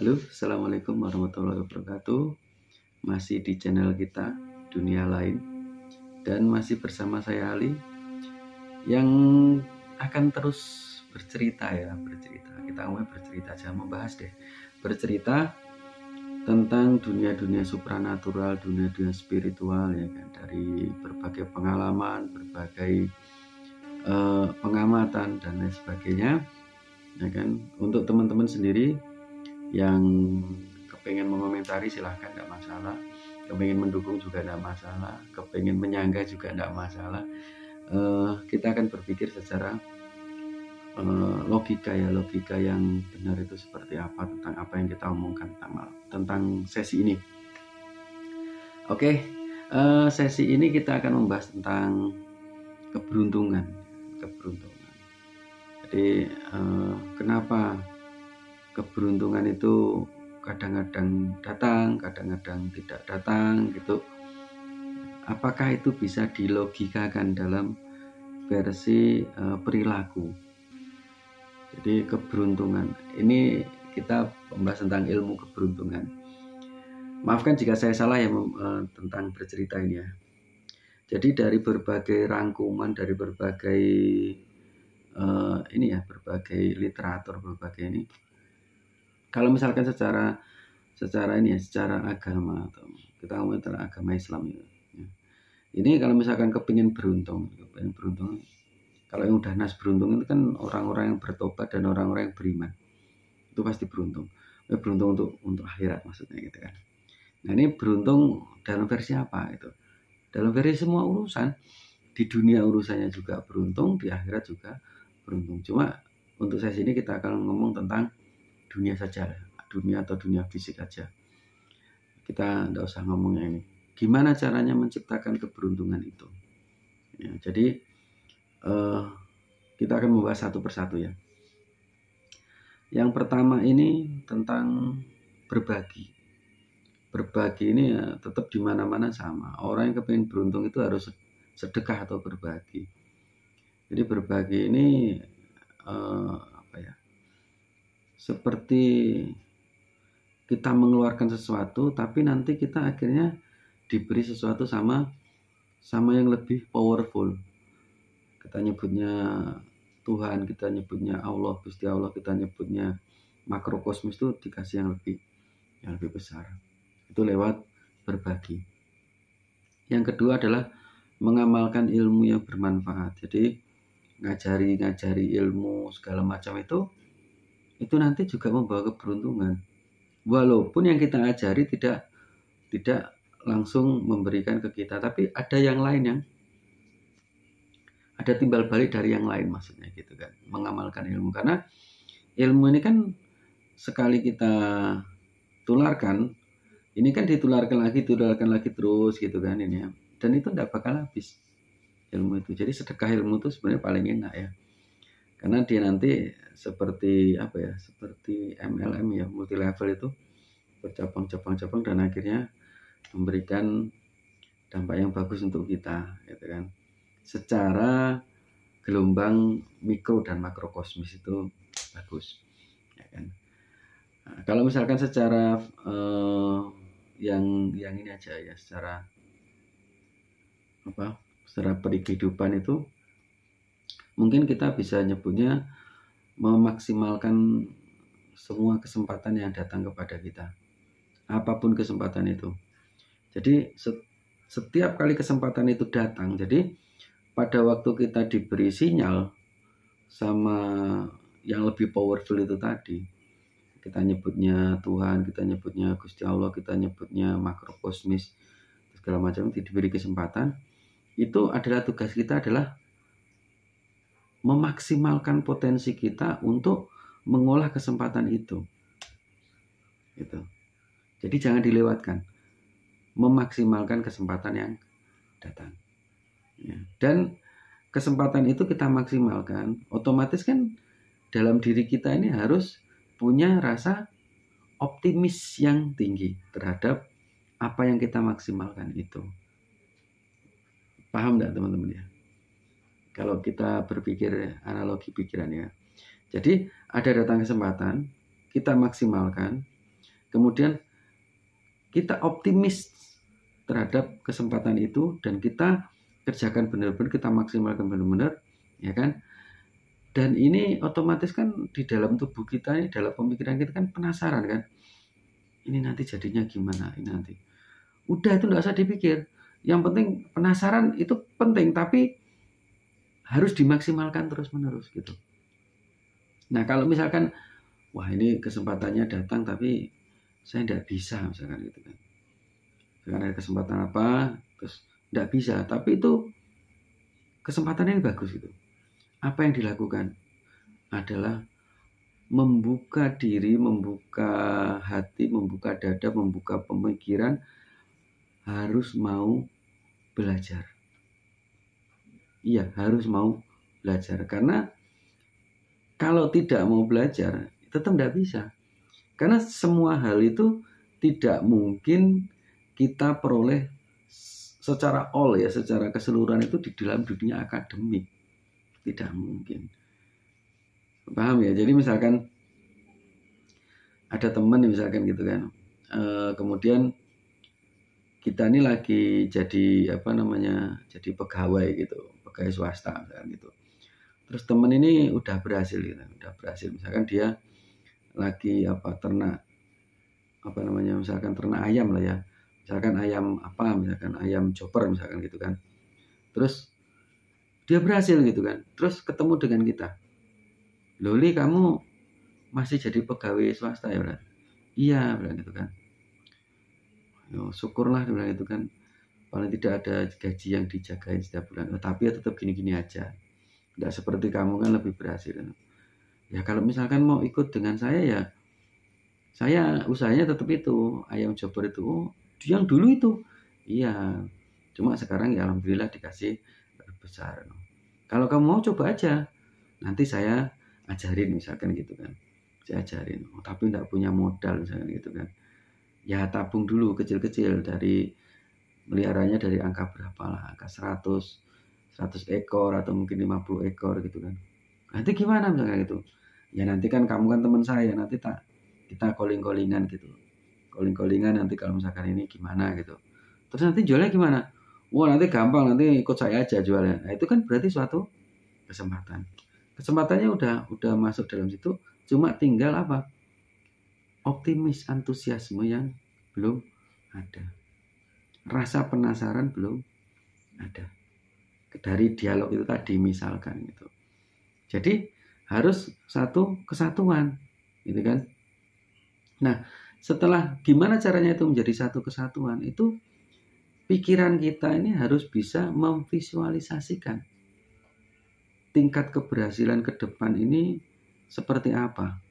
Halo, Assalamualaikum warahmatullahi wabarakatuh. Masih di channel kita, Dunia Lain. Dan masih bersama saya Ali, yang akan terus bercerita. Kita mulai bercerita, jangan membahas deh. Bercerita tentang dunia-dunia supranatural, dunia-dunia spiritual, ya kan? Dari berbagai pengalaman, berbagai pengamatan dan lain sebagainya, ya kan? Untuk teman-teman sendiri yang kepengen mengomentari silahkan, tidak masalah. Kepengen mendukung juga tidak masalah. Kepengen menyanggah juga tidak masalah. Kita akan berpikir secara logika yang benar itu seperti apa, tentang apa yang kita omongkan tentang sesi ini. Oke, sesi ini kita akan membahas tentang keberuntungan. Jadi kenapa keberuntungan itu kadang-kadang datang, kadang-kadang tidak datang gitu. Apakah itu bisa dilogikakan dalam versi perilaku? Jadi keberuntungan ini kita membahas tentang ilmu keberuntungan. Maafkan jika saya salah ya tentang bercerita ini ya. Jadi dari berbagai rangkuman, dari berbagai berbagai literatur, berbagai ini. Kalau misalkan secara agama, atau kita ngomong tentang agama Islam ya. Ini kalau misalkan kepingin beruntung, kalau yang udah nas beruntung itu kan orang-orang yang bertobat dan orang-orang yang beriman, itu pasti beruntung. Beruntung untuk akhirat maksudnya gitu kan. Nah ini beruntung dalam versi apa itu? Dalam versi semua urusan, di dunia urusannya juga beruntung, di akhirat juga beruntung. Cuma untuk saya sini kita akan ngomong tentang dunia saja, dunia atau dunia fisik aja. Kita tidak usah ngomongnya ini. Gimana caranya menciptakan keberuntungan itu? Ya, jadi kita akan membahas satu persatu ya. Yang pertama ini tentang berbagi. Berbagi ini ya tetap di mana-mana sama. Orang yang kepingin beruntung itu harus sedekah atau berbagi. Jadi berbagi ini seperti kita mengeluarkan sesuatu, tapi nanti kita akhirnya diberi sesuatu sama yang lebih powerful. Kita nyebutnya Tuhan, kita nyebutnya Allah, Gusti Allah, kita nyebutnya makrokosmos, itu dikasih yang lebih besar. Itu lewat berbagi. Yang kedua adalah mengamalkan ilmu yang bermanfaat. Jadi ngajari ilmu segala macam itu nanti juga membawa keberuntungan. Walaupun yang kita ajari tidak langsung memberikan ke kita, tapi ada yang lain, yang ada timbal balik dari yang lain maksudnya gitu kan. Mengamalkan ilmu, karena ilmu ini kan sekali kita tularkan, ini kan ditularkan lagi terus gitu kan ini ya. Dan itu tidak bakal habis ilmu itu. Jadi sedekah ilmu itu sebenarnya paling enak ya. Karena dia nanti seperti seperti MLM ya, multi level itu, bercabang-cabang dan akhirnya memberikan dampak yang bagus untuk kita gitu kan. Secara gelombang mikro dan makrokosmis itu bagus ya kan. Nah, kalau misalkan secara yang ini aja ya, secara kehidupan itu mungkin kita bisa nyebutnya memaksimalkan semua kesempatan yang datang kepada kita, apapun kesempatan itu. Jadi setiap kali kesempatan itu datang, jadi pada waktu kita diberi sinyal sama yang lebih powerful itu tadi, kita nyebutnya Tuhan, kita nyebutnya Gusti Allah, kita nyebutnya makrokosmis, segala macam, diberi kesempatan, itu adalah tugas kita adalah memaksimalkan potensi kita untuk mengolah kesempatan itu. Gitu. Jadi jangan dilewatkan. Memaksimalkan kesempatan yang datang. Ya. Dan kesempatan itu kita maksimalkan, otomatis kan dalam diri kita ini harus punya rasa optimis yang tinggi terhadap apa yang kita maksimalkan itu. Paham enggak teman-teman ya? Kalau kita berpikir analogi pikiran ya. Jadi ada datang kesempatan, kita maksimalkan, kemudian kita optimis terhadap kesempatan itu dan kita kerjakan benar-benar, kita maksimalkan benar-benar, ya kan? Dan ini otomatis kan di dalam tubuh kita, ini dalam pemikiran kita kan penasaran kan, ini nanti jadinya gimana, ini nanti. Udah itu nggak usah dipikir. Yang penting penasaran itu penting, tapi harus dimaksimalkan terus-menerus gitu. Nah kalau misalkan, wah ini kesempatannya datang tapi saya tidak bisa misalkan gitu kan. Misalkan ada kesempatan apa, terus tidak bisa, tapi itu kesempatannya ini bagus gitu. Apa yang dilakukan adalah membuka diri, membuka hati, membuka dada, membuka pemikiran, harus mau belajar. Iya, harus mau belajar. Karena kalau tidak mau belajar, tetap tidak bisa. Karena semua hal itu tidak mungkin kita peroleh secara all ya, secara keseluruhan itu di dalam dunia akademik. Tidak mungkin. Paham ya? Jadi misalkan ada teman misalkan gitu kan. Kemudian kita ini lagi jadi jadi pegawai gitu, pegawai swasta misalkan gitu. Terus teman ini udah berhasil gitu, misalkan dia lagi ternak misalkan ternak ayam lah ya, misalkan ayam chopper misalkan gitu kan. Terus dia berhasil gitu kan, terus ketemu dengan kita, Loli kamu masih jadi pegawai swasta ya Bro? Iya bilang gitu kan. Yo, syukurlah bilang gitu kan, paling tidak ada gaji yang dijagain setiap bulan. Tapi ya tetap gini-gini aja, tidak seperti kamu kan lebih berhasil. Ya kalau misalkan mau ikut dengan saya ya, saya usahanya tetap itu, ayam chopper itu, yang dulu itu. Iya, cuma sekarang ya alhamdulillah dikasih besar. Kalau kamu mau coba aja, nanti saya ajarin misalkan gitu kan. Saya ajarin, tapi tidak punya modal misalkan gitu kan. Ya tabung dulu kecil-kecil, dari meliharanya dari angka berapa lah, angka 100 ekor atau mungkin 50 ekor gitu kan. Nanti gimana misalkan gitu. Ya nanti kan kamu kan teman saya, nanti kita calling-callingan gitu. Calling-callingan nanti kalau misalkan ini gimana gitu. Terus nanti jualnya gimana? Wah nanti gampang, nanti ikut saya aja jualnya. Nah itu kan berarti suatu kesempatan. Kesempatannya udah masuk dalam situ, cuma tinggal optimis, antusiasme yang belum ada. Rasa penasaran belum ada. Dari dialog itu tadi misalkan gitu. Jadi harus satu kesatuan gitu kan. Nah setelah gimana caranya itu menjadi satu kesatuan, itu pikiran kita ini harus bisa memvisualisasikan tingkat keberhasilan ke depan ini seperti apa.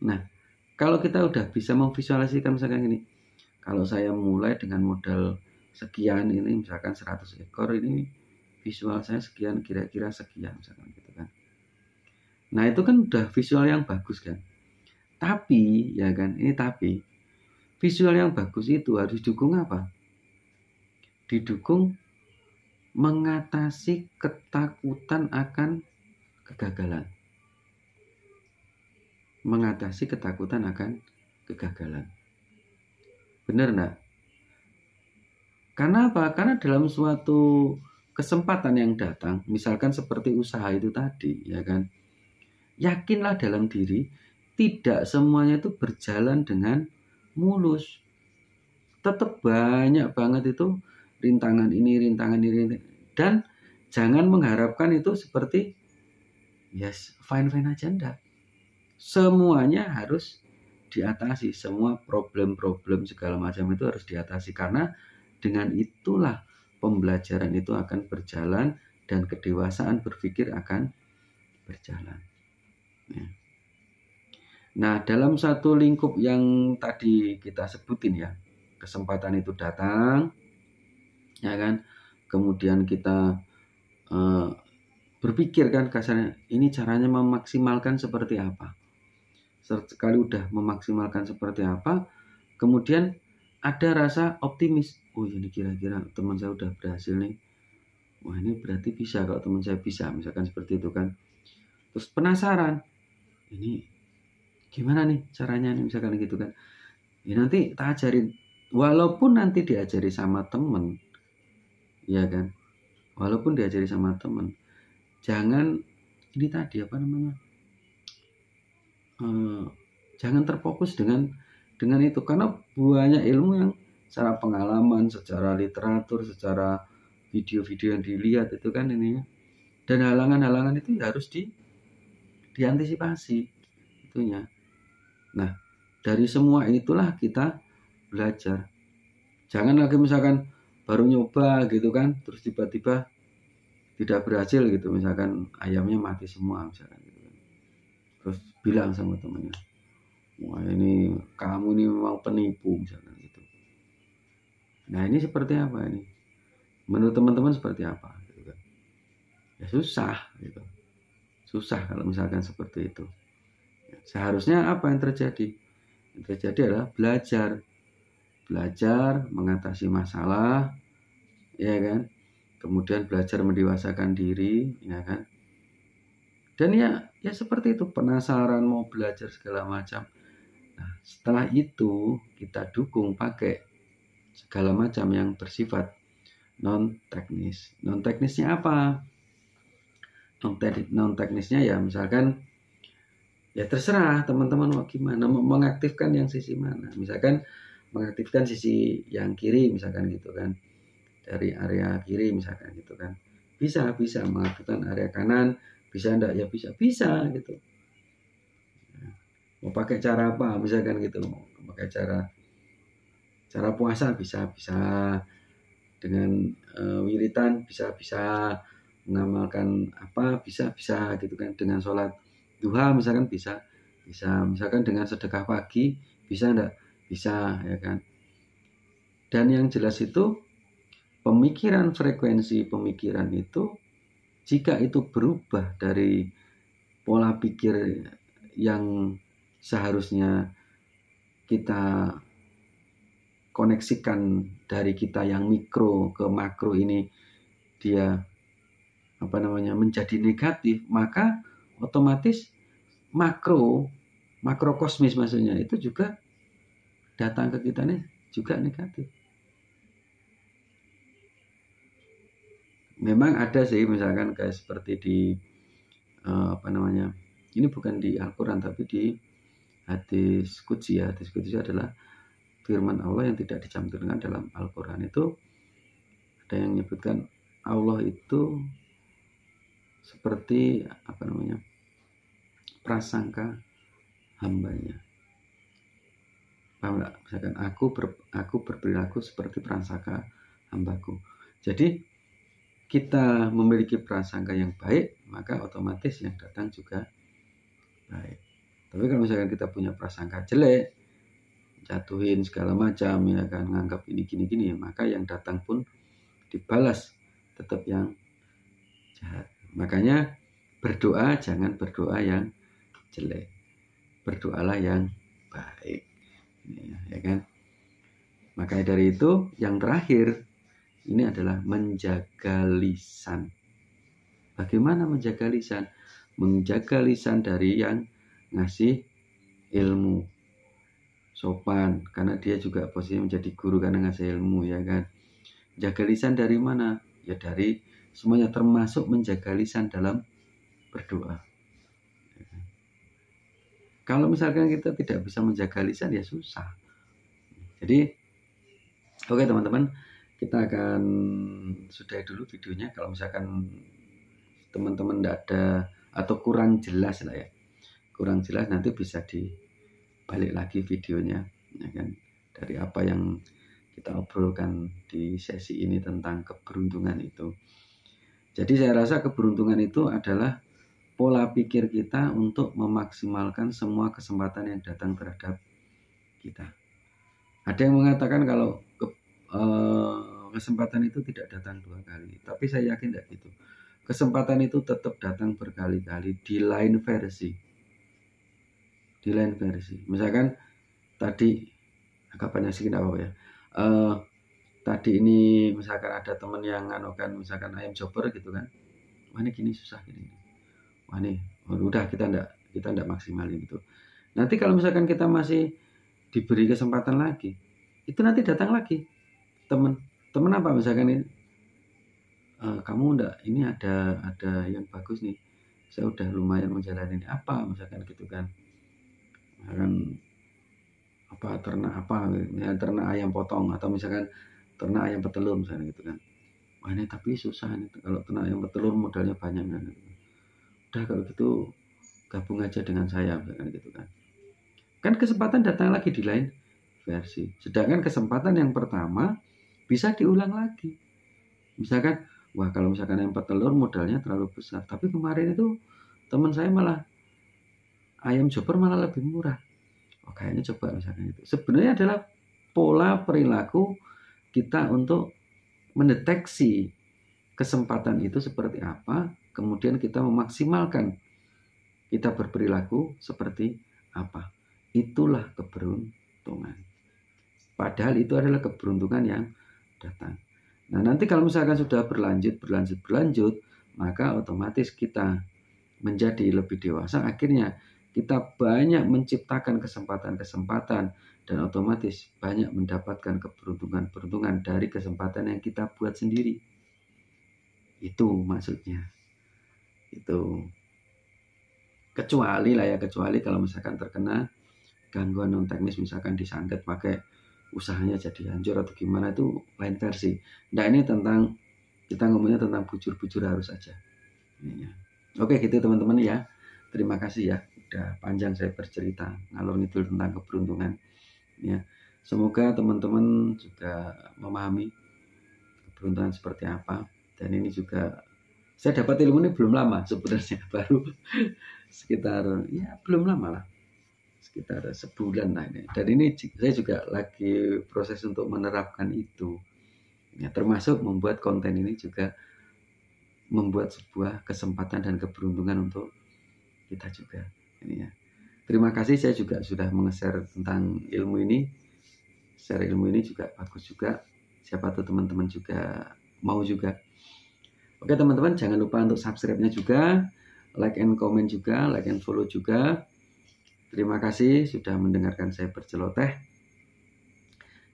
Nah kalau kita udah bisa memvisualisasikan misalkan ini, kalau saya mulai dengan modal sekian ini, misalkan 100 ekor ini, visual saya sekian, kira-kira sekian misalkan gitu kan. Nah itu kan udah visual yang bagus kan. Tapi ya kan, tapi visual yang bagus itu harus didukung apa? Didukung mengatasi ketakutan akan kegagalan. Mengatasi ketakutan akan kegagalan. Benar enggak? Karena apa? Karena dalam suatu kesempatan yang datang, misalkan seperti usaha itu tadi, ya kan? Yakinlah dalam diri, tidak semuanya itu berjalan dengan mulus. Tetap banyak banget itu rintangan ini. Dan jangan mengharapkan itu seperti yes, fine-fine aja, enggak. Semuanya harus diatasi, semua problem-problem segala macam itu harus diatasi, karena dengan itulah pembelajaran itu akan berjalan dan kedewasaan berpikir akan berjalan. Nah, dalam satu lingkup yang tadi kita sebutin ya, kesempatan itu datang, ya kan? Kemudian kita berpikir kan kasarnya, ini caranya memaksimalkan seperti apa. Sekali udah memaksimalkan seperti apa, kemudian ada rasa optimis. Oh ini kira-kira teman saya udah berhasil nih. Wah ini berarti bisa kalau teman saya bisa, misalkan seperti itu kan. Terus penasaran, ini Gimana nih caranya nih misalkan gitu kan. Ya nanti tak ajarin, walaupun nanti diajari sama temen, ya kan, walaupun diajari sama temen, jangan ini tadi apa namanya, eh, jangan terfokus dengan itu, karena banyak ilmu yang secara pengalaman, secara literatur, secara video-video yang dilihat itu kan ininya, dan halangan-halangan itu harus diantisipasi itunya. Nah, dari semua itulah kita belajar. Jangan lagi misalkan baru nyoba gitu kan, terus tiba-tiba tidak berhasil gitu, misalkan ayamnya mati semua misalkan gitu kan. Terus bilang sama temannya, wah ini kamu ini memang penipu misalkan gitu. Nah ini seperti apa ini? Menurut teman-teman seperti apa? Gitu kan. Ya susah gitu. Susah kalau misalkan seperti itu. Seharusnya apa yang terjadi? Yang terjadi adalah belajar mengatasi masalah, ya kan? Kemudian belajar mendewasakan diri, ya kan? Dan ya seperti itu, penasaran mau belajar segala macam. Nah, setelah itu kita dukung pakai segala macam yang bersifat non teknis. Non teknisnya apa? Non teknisnya ya misalkan ya terserah teman-teman mau gimana, mau mengaktifkan yang sisi mana. Misalkan mengaktifkan sisi yang kiri misalkan gitu kan, dari area kiri misalkan gitu kan, bisa mengaktifkan area kanan, bisa enggak ya bisa gitu. Mau pakai cara apa misalkan gitu, mau pakai cara puasa bisa dengan wiritan bisa mengamalkan apa bisa gitu kan, dengan sholat duha misalkan bisa misalkan dengan sedekah pagi bisa enggak bisa, ya kan. Dan yang jelas itu frekuensi pemikiran itu, jika itu berubah dari pola pikir yang seharusnya kita koneksikan dari kita yang mikro ke makro ini, dia apa namanya menjadi negatif, maka otomatis makro kosmis maksudnya itu juga datang ke kita nih juga negatif. Memang ada sih misalkan kayak seperti di apa namanya, ini bukan di Al-Quran tapi di hadis qudsi. Hadis qudsi adalah firman Allah yang tidak dicantumkan dalam Al-Quran. Itu ada yang menyebutkan Allah itu seperti apa namanya prasangka hambanya. Paham nggak? Misalkan aku berperilaku seperti prasangka hambaku. Jadi kita memiliki prasangka yang baik, maka otomatis yang datang juga baik. Tapi kalau misalkan kita punya prasangka jelek, jatuhin segala macam, ya kan, nganggap ini gini, maka yang datang pun dibalas tetap yang jahat. Makanya berdoa jangan berdoa yang jelek, berdoalah yang baik, ya kan. Makanya dari itu yang terakhir ini adalah menjaga lisan. Bagaimana menjaga lisan? Menjaga lisan dari yang ngasih ilmu, sopan, karena dia juga posisinya menjadi guru karena ngasih ilmu, ya kan. Jaga lisan dari mana? Ya dari semuanya, termasuk menjaga lisan dalam berdoa. Kalau misalkan kita tidak bisa menjaga lisan ya susah. Jadi oke teman-teman, kita akan sudahi dulu videonya. Kalau misalkan teman-teman tidak ada atau kurang jelas lah ya, kurang jelas, nanti bisa dibalik lagi videonya, ya kan, dari apa yang kita obrolkan di sesi ini tentang keberuntungan itu. Jadi saya rasa keberuntungan itu adalah pola pikir kita untuk memaksimalkan semua kesempatan yang datang terhadap kita. Ada yang mengatakan kalau kesempatan itu tidak datang 2 kali, tapi saya yakin tidak gitu. Kesempatan itu tetap datang berkali-kali di lain versi. Misalkan tadi agak banyak sedikit apa ya. Tadi ini misalkan ada teman yang nganukan misalkan ayam chopper gitu kan. Wah ini gini susah gini. Wah nih udah kita enggak maksimalin gitu. Nanti kalau misalkan kita masih diberi kesempatan lagi, itu nanti datang lagi teman apa misalkan ini, kamu enggak, ini ada yang bagus nih, saya udah lumayan menjalani ini apa misalkan gitu kan, misalkan apa ternak apa, misalkan ternak ayam potong atau misalkan ternak ayam petelur misalnya gitu kan. Wah ini tapi susah nih kalau ternak ayam petelur modalnya banyak kan. Udah kalau gitu gabung aja dengan saya misalkan gitu kan. Kan kesempatan datang lagi di lain versi. Sedangkan kesempatan yang pertama bisa diulang lagi. Misalkan, wah kalau misalkan ayam petelur modalnya terlalu besar, tapi kemarin itu teman saya malah ayam chopper malah lebih murah. Oh, kayaknya coba misalkan itu. Sebenarnya adalah pola perilaku kita untuk mendeteksi kesempatan itu seperti apa, kemudian kita memaksimalkan kita berperilaku seperti apa. Itulah keberuntungan. Padahal itu adalah keberuntungan yang datang. Nah, nanti kalau misalkan sudah berlanjut, maka otomatis kita menjadi lebih dewasa. Akhirnya kita banyak menciptakan kesempatan-kesempatan dan otomatis banyak mendapatkan keberuntungan-keberuntungan dari kesempatan yang kita buat sendiri. Itu maksudnya. Itu. Kecuali kalau misalkan terkena gangguan non teknis, misalkan disantet pakai usahanya jadi hancur atau gimana, itu lain versi. Nah ini tentang kita ngomongnya tentang bujur-bujur harus aja. Oke gitu teman-teman ya. Terima kasih ya. Udah panjang saya bercerita ngalor ngidul tentang keberuntungan. Ya. Semoga teman-teman juga memahami keberuntungan seperti apa. Dan ini juga saya dapat ilmu ini belum lama sebenarnya, baru sekitar ya belum lama lah. Sekitar sebulan lah ini. Dan ini saya juga lagi proses untuk menerapkan itu. Ya, termasuk membuat konten ini juga membuat sebuah kesempatan dan keberuntungan untuk kita juga. Ini ya. Terima kasih, saya juga sudah meng-share tentang ilmu ini. Share ilmu ini juga bagus juga. Siapa tuh teman-teman juga mau juga. Oke teman-teman, jangan lupa untuk subscribe-nya juga, like and comment juga, like and follow juga. Terima kasih sudah mendengarkan saya berceloteh.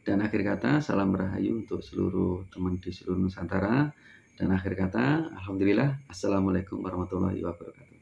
Dan akhir kata, salam rahayu untuk seluruh teman di seluruh Nusantara. Dan akhir kata, alhamdulillah, assalamualaikum warahmatullahi wabarakatuh.